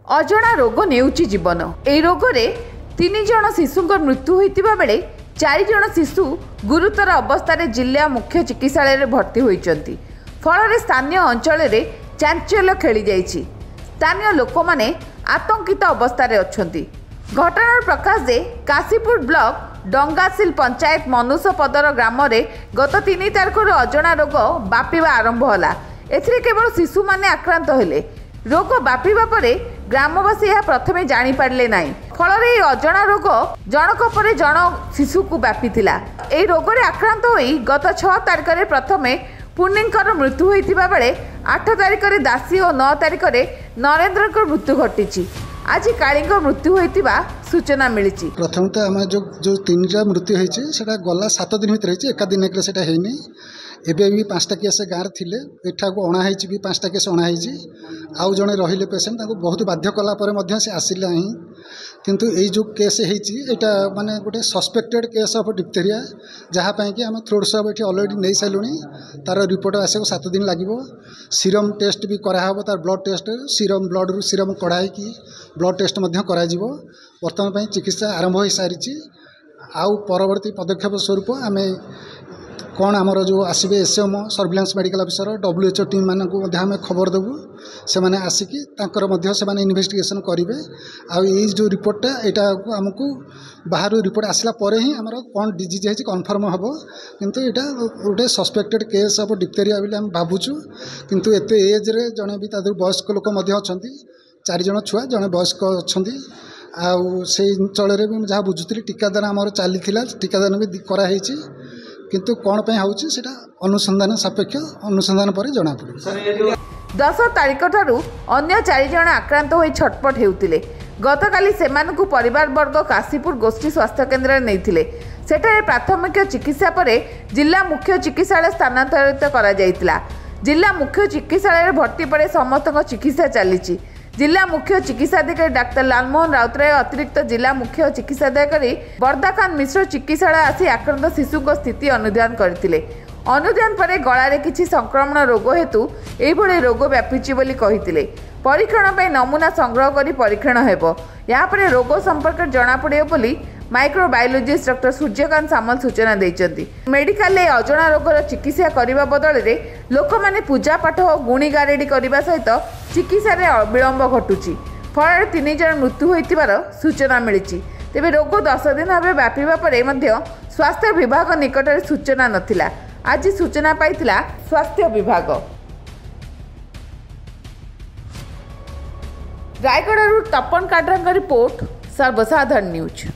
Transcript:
अजणा रोग नेउची जीवन। ए रोगरे 3 जण शिशुंकर मृत्यु होइतिबा बेले 4 जण शिशु गुरुतर अवस्था जिला मुख्य चिकित्सालय भर्ती होइचंती। फल स्थानीय अंचल चांचल्य खेली जाइछि। स्थानीय लोक माने आतंकित अवस्था अच्छी। घटनार प्रकाश दे काशीपुर ब्लॉक डंगासिल पंचायत मनुष्यपदर ग्राम गत 3 तारिखर अजणा रोग व्यापीवा आरंभ होला। एथिरे केवल शिशु माने आक्रांत हेले। रोग व्यापीवा परे ग्रामवासी यह प्रथमे जानी पारले नाही। फल अजणा रोग जनक पर जन शिशु को व्यापीथिला। एही रोगरे आक्रांत होई गत 6 तारिखरे प्रथमे पुण्यंकर मृत्यु होइतिबा बेले 8 तारिखरे दासी और 9 तारिखरे नरेंद्रकर मृत्यु घटिछि। आज कालींक मृत्यु होइतिबा सूचना मिली। प्रथम तो आम जो 3टा मृत्यु होइछि सेटा गला 7 दिन भीतर होइछि। एका दिन सेटा हेइनी। एबे भी 5टा केस गाँव थिले एठा को अणा होइछि भी 5टा केस अणा होइछि। आउ जने रहिले पेशेंट ताको बहुत बाध्य कला परे मध्य से आसिला ही। किंतु एई जो केस होइछि एटा माने गोटे सस्पेक्टेड केस ऑफ डिप्थेरिया जहाँ पई कि हम थ्रोट सब एठी ऑलरेडी नै सालुनी। तार रिपोर्ट आसे को 7 दिन लागिवो। सीरम टेस्ट भी करा हबो। तार ब्लड टेस्ट सीरम ब्लड रु सीरम कढाई की ब्लड टेस्ट मध्य करा जिवो। वर्तमान पई चिकित्सा आरंभ होई सारिछि। आउ परवर्ती पदक्षेप स्वरूप आमे कौन आमर जो आसबे SMO surveillance medical officer WHO team मान को आम खबर देवु। से माने आसिकी तांकर मध्य से माने इन्वेस्टिगेशन करेंगे। आई जो रिपोर्टा यहाँ आमको बाहर रिपोर्ट आसला परे ही आमर कौन डिजीज है कन्फर्म हम। किंतु यहाँ गोटे सस्पेक्टेड केस ऑफ डिप्थेरिया बोली आम भावुचु। किंतु एते एज रे जने भी तादर वयस्क लोक मध्य अछंती। 4 जण छुआ जने वयस्क अछंती। आउ से अंचल भी जहाँ बुझुली टीकादान आमर चली टीकादान भी कराई। किंतु कौन पे होउछि सेटा अनुसंधान सापेक्ष अनुसंधान पर जना पड़े। 10 तारिख ठारू अन्य 4 जण आक्रांत होई छटपट हेउतिले। गतकाली सेमानकु परिवार वर्ग काशीपुर गोष्ठी स्वास्थ्य केन्द्र नैथिले। सेठारे प्राथमिक चिकित्सा परे जिला मुख्य चिकित्सालय स्थानांतरित करा जायतिला। जिला मुख्य चिकित्सालय भर्ती परे समस्त चिकित्सा चलीछि। जिला मुख्य चिकित्साधिकारी डाक्टर लालमोहन राउतराय अतिरिक्त जिला मुख्य चिकित्साधिकारी बरदाखान मिश्र चिकित्सालय आसी आक्रांत शिशु को स्थिति अनुध्यान करथिले। अनुध्यान परे गलारे किछि संक्रमण रोग हेतु एभଳି रोग व्यापीछि बोली कहिथिले। परीक्षण पई नमूना संग्रह करी परीक्षण हेबो। यहाँ पर रोग संपर्क जना पड़ियो बोली माइक्रोबायोलॉजिस्ट डॉक्टर सूर्यकांत सामल सूचना दैछन्ति। मेडिकल अजणा रोगर चिकित्सा करने बदल में लोक मैंने पूजा पाठ और गुणी गारेडी करने सहित चिकित्सा विलंब घटुची। फल 3 जण मृत्यु होइतिबार सूचना मिली। तेबे रोग 10 दिन भाव व्यापीबा परे मध्य स्वास्थ्य विभाग निकट में सूचना नथिला। आज सूचना पाइथिला स्वास्थ्य विभाग। रायगढ़ तपन काड्रांग रिपोर्ट सर्वसाधारण न्यूज।